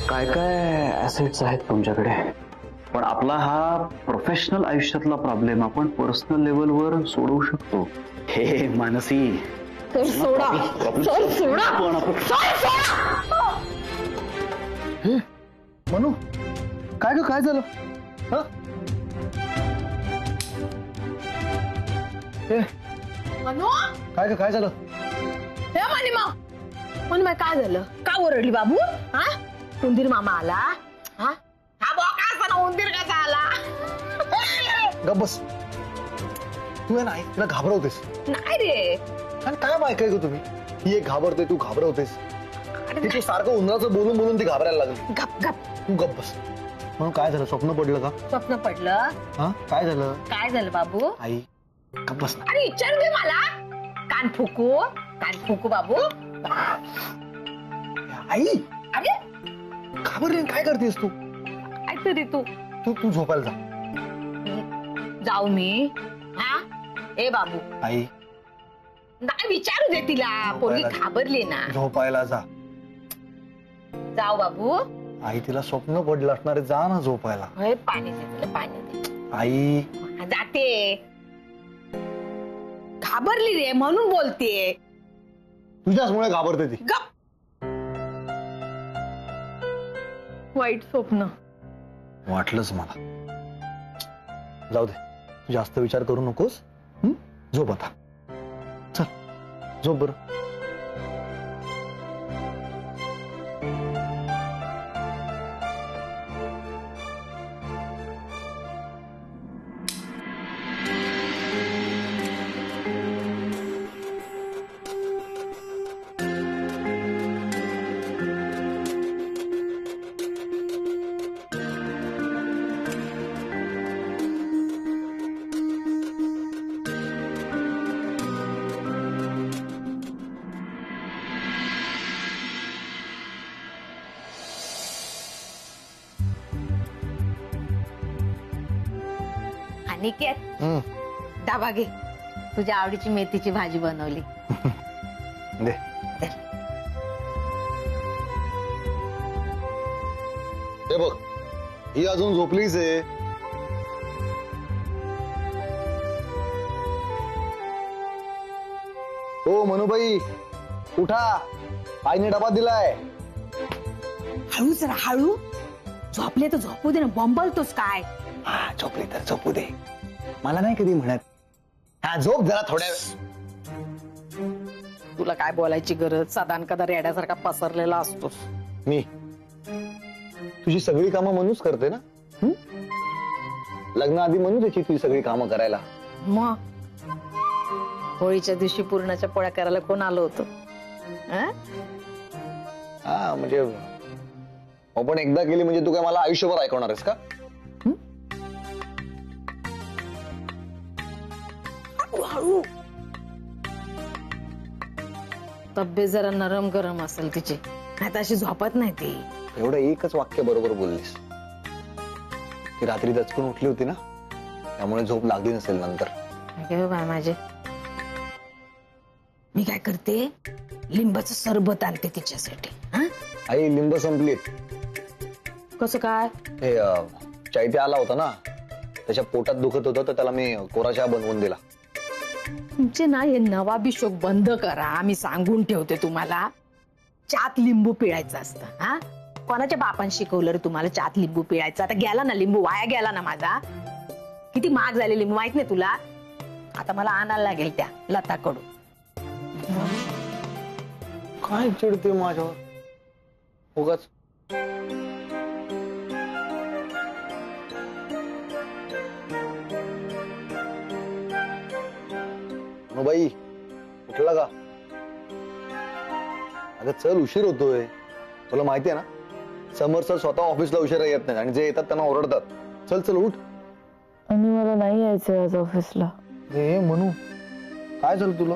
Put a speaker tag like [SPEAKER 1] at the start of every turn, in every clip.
[SPEAKER 1] काय काय ऍसेट्स आहेत तुमच्याकडे, पण आपला हा प्रोफेशनल आयुष्यातला प्रॉब्लेम आपण पर्सनल लेवलवर सोडवू शकतो. हे मानसी
[SPEAKER 2] सोडा
[SPEAKER 3] मनू, काय ग, काय झालं?
[SPEAKER 2] मनू,
[SPEAKER 3] काय ग, काय झालं?
[SPEAKER 2] हे मानिमा मनू, काय झालं? का ओरडली बाबू? हा, उंदीर मामा आला? हा हा बोका असताना उंदीर कसा आला?
[SPEAKER 3] गप बस. तू आहे नाही तिला घाबरवतेस.
[SPEAKER 2] नाही रे.
[SPEAKER 3] आणि काय बायकाय ग तुम्ही? ही एक घाबरते, तू घाबरवतेस. तू सारखं उन्हाचं बोलून बोलून ती घाबरायला लागली.
[SPEAKER 2] गप गप.
[SPEAKER 3] तू गप बस. म्हणून काय झालं? स्वप्न पडलं का?
[SPEAKER 2] स्वप्न पडलं?
[SPEAKER 3] हा, काय झालं?
[SPEAKER 2] काय झालं बाबू?
[SPEAKER 3] आई गप बस ना.
[SPEAKER 2] अरे विचार दे मला. कान फुकू बाबू.
[SPEAKER 3] आई
[SPEAKER 2] अरे
[SPEAKER 3] घाबरली, काय करतेस तू?
[SPEAKER 2] काहीतरी तू
[SPEAKER 3] तू तू झोपायला जा.
[SPEAKER 2] जाऊ मी? हा ए बाबू,
[SPEAKER 3] आई
[SPEAKER 2] नाही विचारू दे तिला. पोरगी घाबरली ना.
[SPEAKER 3] झोपायला जा.
[SPEAKER 2] जाऊ बाबू.
[SPEAKER 3] आई तिला स्वप्न पडलं असणार आहे, जा ना झोपायला.
[SPEAKER 2] पाणी दे तिला, पाणी दे.
[SPEAKER 3] आई
[SPEAKER 2] जाते. घाबरली रे म्हणून बोलते.
[SPEAKER 3] तुझ्याचमुळे घाबरते ती.
[SPEAKER 2] गप. वाईट स्वप्न.
[SPEAKER 3] वाटलंच मला. जाऊ दे, तू जास्त विचार करू नकोस. झोप आता. चल झोप बरं.
[SPEAKER 2] अनिकेत, डाबा घे. तुझ्या आवडीची मेथीची भाजी बनवली.
[SPEAKER 3] दे. हे बघ, ही अजून झोपलीच आहे. हो मनुबाई, उठा. आईने डबा दिलाय.
[SPEAKER 2] हळू जरा हळू. झोपले तर झोपू दे ना. बंबलतोस काय?
[SPEAKER 3] हा, झोपली तर झोपू दे. मला नाही कधी म्हणत. हा, झोप जरा थोड्या वेळ.
[SPEAKER 2] तुला काय बोलायची गरज? सदान कदा रेड्यासारखा पसरलेला असतोस.
[SPEAKER 3] मी तुझी सगळी कामं मनूच करते ना. लग्नाआधी मनू त्याची तुझी सगळी कामं करायला.
[SPEAKER 2] मग होळीच्या दिवशी पूर्णाच्या पोळ्या करायला कोण आलं होतं?
[SPEAKER 3] हा, म्हणजे आपण एकदा केली म्हणजे तू काय मला आयुष्यभर ऐकवणार आहेस का?
[SPEAKER 2] हळू. तब्येत जरा नरम गरम असेल तिची, नाही तर अशी झोपत नाही ती.
[SPEAKER 3] एवढं एकच वाक्य बरोबर बोललीस. ती रात्री दचकून उठली होती ना, त्यामुळे झोप लागली नसेल नंतर.
[SPEAKER 2] बाय माझे. मी काय करते, लिंबाचं सरबत आणते तिच्यासाठी.
[SPEAKER 3] आई लिंब संपलीत.
[SPEAKER 2] कसं काय?
[SPEAKER 3] हे चैत्य आला होता ना, त्याच्या पोटात दुखत होतं तर त्याला मी कोरा चहा बनवून दिला.
[SPEAKER 2] तुमचे ना हे नवाबी शोक बंद करा. आम्ही सांगून ठेवते तुम्हाला, चात लिंबू पिळायचं असतं. हा, कोणाच्या बापान शिकवलं रे तुम्हाला चात लिंबू पिळायचं? आता गेला ना लिंबू, वाया गेला ना माझा. किती महाग झाले लिंबू माहित नाही तुला? आता मला आणायला लागेल त्या लताकडून.
[SPEAKER 3] काय चिडते माझ्यावर उगाच? बाई उठला का? अगं चल, उशीर होतोय. तुला माहितीये ना, समर सर स्वतः ऑफिसला उशिरा येत नाही आणि जे येतात त्यांना ओरडतात. चल चल उठ.
[SPEAKER 4] आणि मला नाही यायचंय आज ऑफिसला.
[SPEAKER 3] हे म्हणू, काय झालं तुला?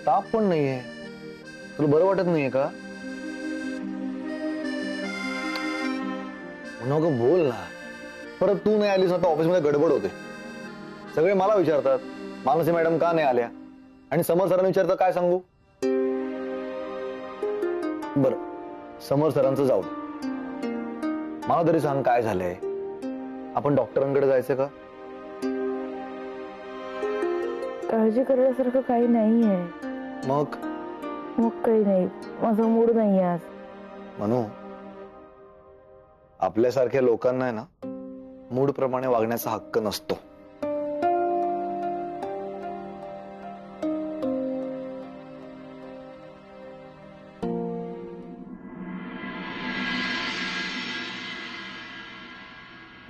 [SPEAKER 3] ताप पण नाहीये. तुला बरं वाटत नाहीये का? म्हणू बोल ना. परत तू नाही आलीस ना तर ऑफिसमध्ये गडबड होते. सगळे मला विचारतात, मानसी मॅडम का नाही आल्या? आणि समर सरांना विचारतात, काय सांगू? बर, समर सरांचं जाऊ दे. मला तरी सांग काय झालंय. आपण डॉक्टरांकडे जायचं का?
[SPEAKER 4] काळजी करण्यासारखं काही नाहीये.
[SPEAKER 3] मग
[SPEAKER 4] काही नाही, माझा मूड नाहीये आज.
[SPEAKER 3] म्हणू, आपल्यासारख्या लोकांना आहे ना मूड प्रमाणे वागण्याचा हक्क नसतो.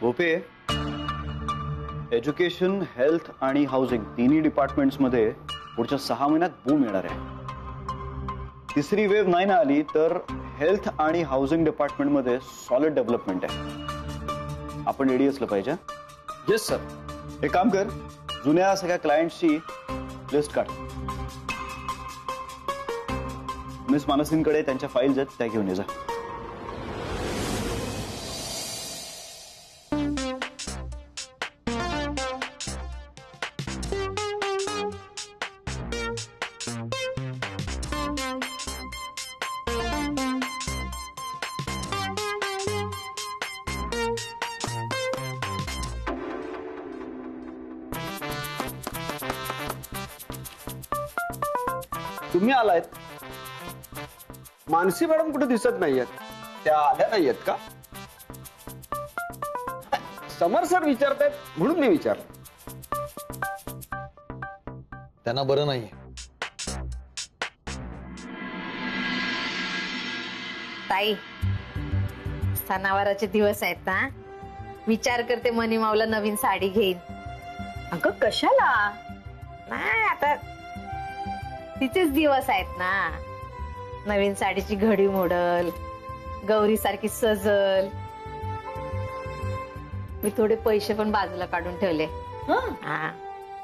[SPEAKER 1] भोपे, एज्युकेशन, हेल्थ आणि हाऊसिंग तिन्ही डिपार्टमेंट्स मध्ये पुढच्या 6 महिन्यात बूम येणार आहे. तिसरी वेव्ह नाही ना आली तर हेल्थ आणि हाऊसिंग डिपार्टमेंट मध्ये सॉलिड डेव्हलपमेंट आहे. आपण रेडी असलं पाहिजे.
[SPEAKER 5] Yes sir.
[SPEAKER 1] एक काम कर, जुन्या सगळ्या क्लायंटची लिस्ट काढ. मिस मानसींकडे त्यांच्या फाईल्स आहेत, त्या घेऊन ये जा.
[SPEAKER 5] तुम्ही आलायत. मानसी मॅडम कुठे दिसत नाहीयेत. त्या आल्या नाहीयेत का? समर सर विचारतायत म्हणून मी विचारलं.
[SPEAKER 3] त्यांना बरं नाहीये.
[SPEAKER 2] ताई, सणावाराचे दिवस आहेत ना, विचार करते मनी माऊला नवीन साडी घेईन.
[SPEAKER 6] अगं कशाला?
[SPEAKER 2] नाही, आता तिचेच दिवस आहेत ना. नवीन साडीची घडी मोडल, गौरी सारखी सजल. मी थोडे पैसे पण बाजूला काढून ठेवले. हा,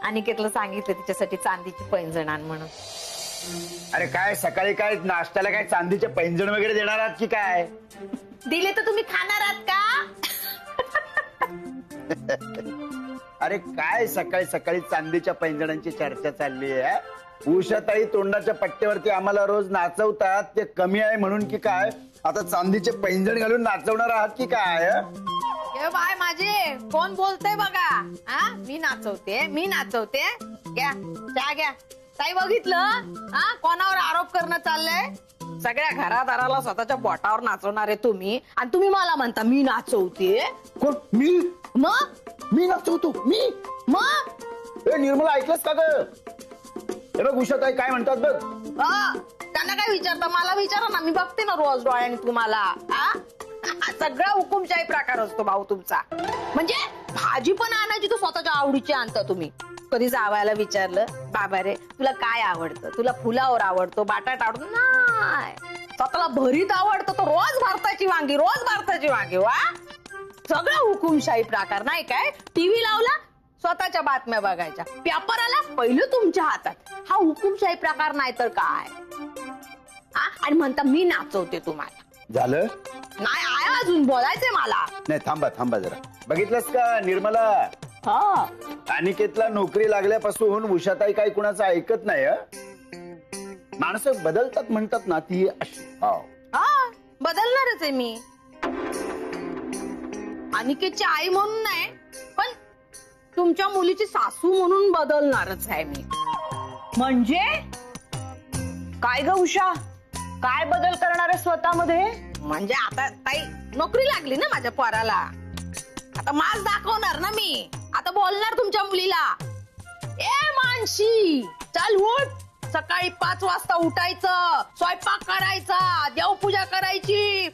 [SPEAKER 2] अनिकेतला सांगितलं तिच्यासाठी चांदीची पैंजण आण म्हणून.
[SPEAKER 5] अरे काय सकाळी काय नाश्त्याला काय चांदीचे पैंजण वगैरे देणार आहात की काय?
[SPEAKER 2] दिले तर तुम्ही खाणार आहात का?
[SPEAKER 5] अरे काय सकाळी सकाळी चांदीच्या पैंजणांची चर्चा चालली आहे. उषाताई तोंडाच्या पट्ट्यावरती आम्हाला रोज नाचवतात, ते कमी आहे म्हणून की काय आता चांदीचे पैंजण घालून नाचवणार आहात की काय?
[SPEAKER 2] ए बाय माझे, कोण बोलतय बघा. हा, मी नाचवते, मी नाचवते. घ्या चहा घ्या. ताई बघितलं, हा कोणावर आरोप करणं चाललंय. सगळ्या घरादाराला स्वतःच्या बोटावर नाचवणारे तुम्ही, आणि तुम्ही मला म्हणता मी नाचवते.
[SPEAKER 5] कोण? मी?
[SPEAKER 2] मग
[SPEAKER 5] मी नाचवतो? मी?
[SPEAKER 2] मग
[SPEAKER 5] ए निर्मला, ऐकलंस का ग? हे बघ उषाताई काय म्हणतात बघ.
[SPEAKER 2] त्यांना काय विचारता, मला विचारा ना. मी बघते ना रोज डोळ्याने तुम्हाला. सगळा हुकुमशाही प्रकार असतो भाऊ तुमचा. म्हणजे भाजी पण आणायची तर स्वतःच्या आवडीची आणता तुम्ही. कधी जावायला विचारलं, बाबा रे तुला काय आवडतं, तुला फुलावर आवडतो, बटाटा आवडतो? नाही, स्वतःला भरीत आवडतं तर रोज भारताची वांगी, रोज भारताची वांगी. वा, सगळा हुकुमशाही प्रकार नाही काय. टीव्ही लावला, स्वतःच्या बातम्या बघायच्या. पेपर आला, पहिलं तुमच्या हातात. हा हुकुमशाही प्रकार नाही तर काय. आणि म्हणता मी नाचवते तुम्हाला.
[SPEAKER 5] झालं?
[SPEAKER 2] नाही आहे, अजून बोलायचंय मला.
[SPEAKER 5] नाही, थांबा थांबा जरा. बघितलंस का निर्मला,
[SPEAKER 2] हा,
[SPEAKER 5] अनिकेतला नोकरी लागल्यापासून उषाताई काही कुणाचं ऐकत नाही. माणसं बदलतात म्हणतात ना, ती अशी.
[SPEAKER 2] हा, बदलणारच आहे मी. अनिकेतची आई म्हणून नाही, पण तुमच्या मुलीची सासू म्हणून बदलणारच आहे मी.
[SPEAKER 6] म्हणजे काय ग उषा, काय बदल करणार आहे स्वतःमध्ये?
[SPEAKER 2] म्हणजे आता ताई नोकरी लागली ना माझ्या पोराला, आता माज दाखवणार ना मी. आता बोलणार तुमच्या मुलीला, ए मानशी चल उठ, सकाळी 5 वाजता उठायचं, स्वयंपाक करायचा, देवपूजा करायची.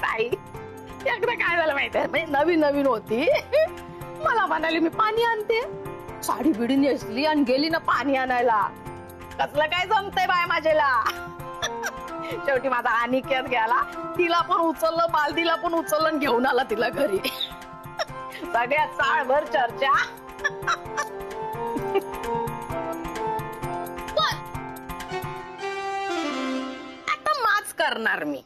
[SPEAKER 2] ताई एकदा काय झालं माहितीये, म्हणजे नवीन नवीन होती, मला म्हणाली मी पाणी आणते. साडी बिडी नेसली आणि गेली ना पाणी आणायला. कसलं काय जमतंय बाय माझ्याला. शेवटी माझा अनिकेत गेला, तिला पण उचललं, बालदीला पण उचललं आणि घेऊन आला तिला घरी. सगळ्या चाळभर चर्चा. आता माच करणार मी.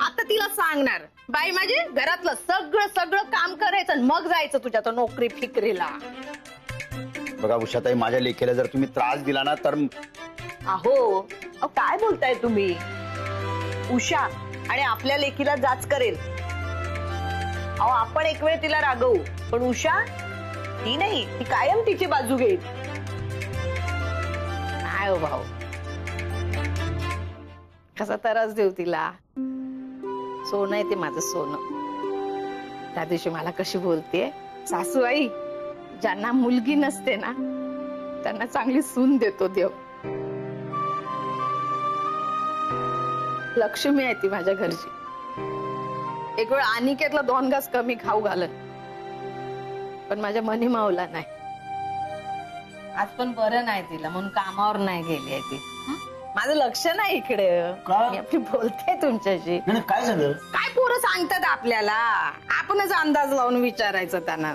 [SPEAKER 2] आता तिला सांगणार बाई माझी घरातलं सगळं सगळं काम करायचं आणि मग जायचं तुझ्या तो नोकरी फिकरीला.
[SPEAKER 5] बघा उषाताई, माझ्या लेखीला जर तुम्ही त्रास दिला ना तर
[SPEAKER 6] अहो काय बोलताय तुम्ही? उषा आणि आपल्या लेकीला जाच करेल. अहो आपण एक वेळ तिला रागवू, पण उषा ती नाही, ती कायम तिची बाजू घेईल.
[SPEAKER 2] काय हो भाऊ, कसा त्रास देऊ तिला? सोनं आहे ते माझं सोनं. त्या दिवशी मला कशी बोलते, सासू आई ज्यांना मुलगी नसते ना त्यांना चांगली सून देतो देव. लक्ष्मी आहे ती माझ्या घरची. एक वेळ अनिकेतला 2 घास कमी खाऊ घालत, पण माझ्या मनी मावला नाही. आज पण बरं नाही तिला म्हणून कामावर नाही गेली आहे ती. माझं लक्ष नाही इकडे. मी आपली बोलते तुमच्याशी.
[SPEAKER 5] काय झालं?
[SPEAKER 2] काय पोरं सांगतात आपल्याला, आपणच अंदाज लावून विचारायचं त्यांना.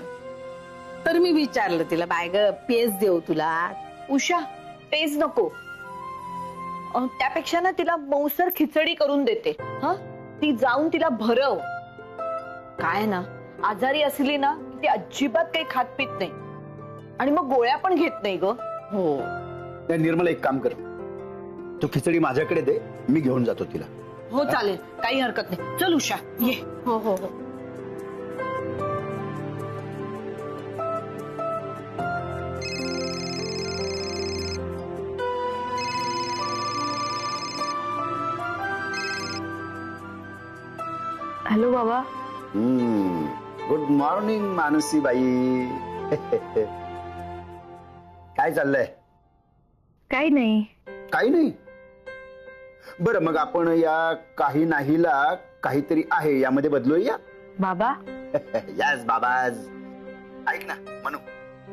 [SPEAKER 2] तर मी विचारलं तिला, बाय ग पेज देऊ तुला?
[SPEAKER 6] उषा पेज नको, त्यापेक्षा ना तिला मौसर खिचडी करून देते. ती जाऊन तिला भरव. काय ना आजारी असली ना ती अजिबात काही खात पित नाही आणि मग गोळ्या पण घेत नाही ग.
[SPEAKER 2] हो
[SPEAKER 5] निर्मला एक काम कर, तो खिचडी माझ्याकडे दे, मी घेऊन जातो तिला.
[SPEAKER 6] हो चालेल, काही हरकत नाही. चल उषा ये.
[SPEAKER 2] हो हो हो.
[SPEAKER 4] हॅलो बाबा.
[SPEAKER 5] गुड मॉर्निंग मानसी बाई. काय चाललंय?
[SPEAKER 4] काही नाही.
[SPEAKER 5] काही नाही? बरं मग आपण या काही नाहीला काहीतरी आहे यामध्ये बदलूया.
[SPEAKER 4] बाबा
[SPEAKER 5] यस बाबाज. ऐक ना म्हणू,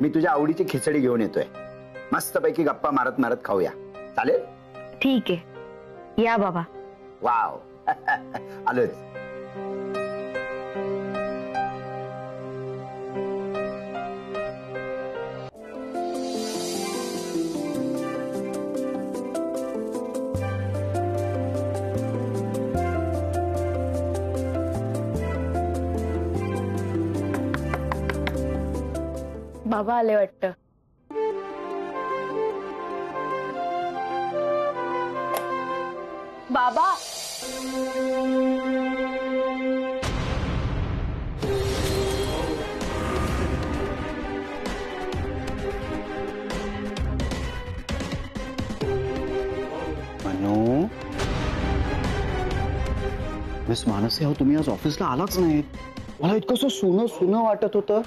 [SPEAKER 5] मी तुझ्या आवडीची खिचडी घेऊन येतोय. मस्तपैकी गप्पा मारत मारत खाऊया, चालेल?
[SPEAKER 4] ठीक आहे, या बाबा.
[SPEAKER 5] वाव. आलोच.
[SPEAKER 4] बाबा आले वाटतं.
[SPEAKER 6] बाबा
[SPEAKER 1] मनू, मिस मानसी, अहो तुम्ही आज ऑफिसला आलाच नाहीत. मला इतकंसं सुनं सुनं वाटत होतं.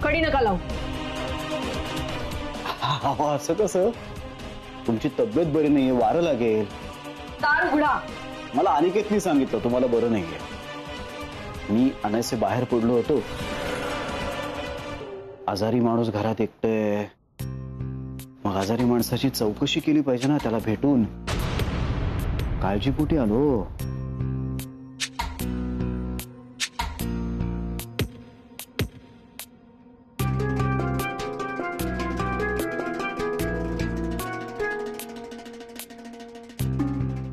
[SPEAKER 6] कडी नका लावू.
[SPEAKER 1] असं कसं? तुमची तब्येत बरी नाहीये, वारं लागेल.
[SPEAKER 6] दार उघडा.
[SPEAKER 1] मला अनिकेतनी सांगितलं तुम्हाला बरं नाहीये. मी अनायसे बाहेर पडलो होतो. आजारी माणूस घरात एकटे, मग आजारी माणसाची चौकशी केली पाहिजे ना, त्याला भेटून. काळजीपोटी आलो.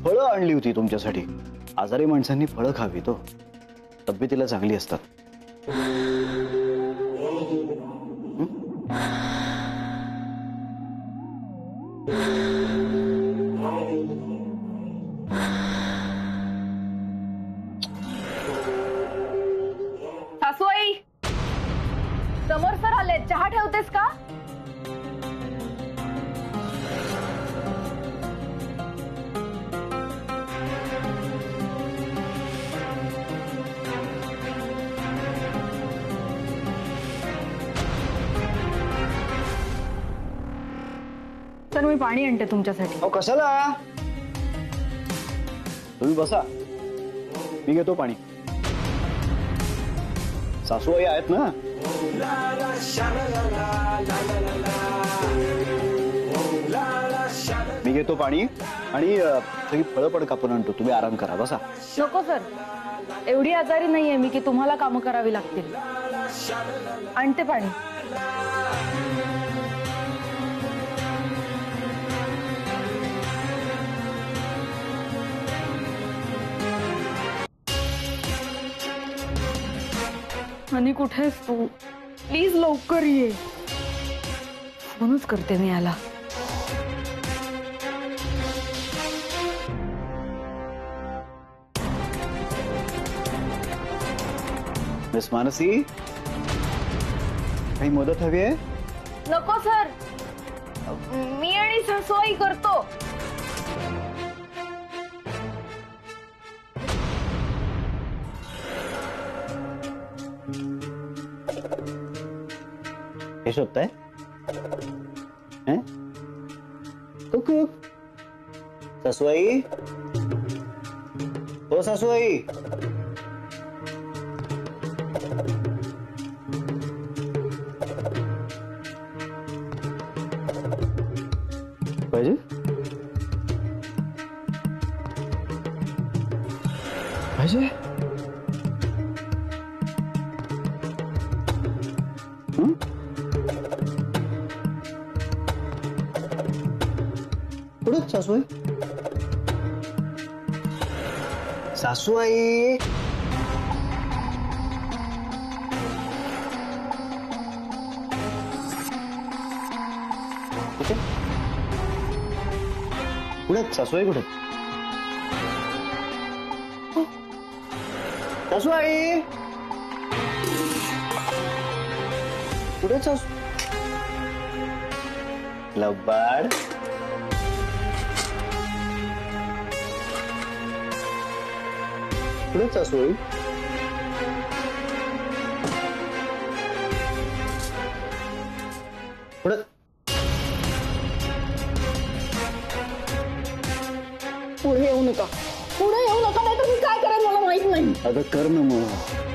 [SPEAKER 1] फळं आणली होती तुमच्यासाठी. आजारी माणसांनी फळं खावी तो, तब्येतीला चांगली असतात.
[SPEAKER 6] सासूबाई, समोर सर आले, चहा ठेवतेस का?
[SPEAKER 4] तर मी पाणी आणते तुमच्यासाठी.
[SPEAKER 1] अहो कशाला? तुम्ही बसा, मी घेतो पाणी. सासूबाई आहेत ना? मी घेतो पाणी आणि सगळी फळं पण कापून आणतो. तुम्ही आराम करा, बसा.
[SPEAKER 4] नको सर, एवढी आजारी नाहीये मी की तुम्हाला कामं करावी लागतील. आणते पाणी. आणि कुठेस तू? प्लीज लवकर ये. फोनच करते मी याला.
[SPEAKER 1] मिस मानसी, काही मदत हवी आहे?
[SPEAKER 4] नको सर, मी आणि सासूबाई करतो.
[SPEAKER 1] हे शोधताय? हैं? कुक सासूबाई, हो सासूबाई. पाहिजे पाहिजे पुढे सासूबाई. सासूबाई, ठीक आहे. कुठे सासूबाई? कुठे सासूबाई? कुठे सासू? लबाड. कुठे सासूबाई? कुठे?
[SPEAKER 2] पुढे येऊ नका, पुढे येऊ नका, नाहीतर मी काय करेन मला माहित नाही.
[SPEAKER 1] अगं कर ना मग.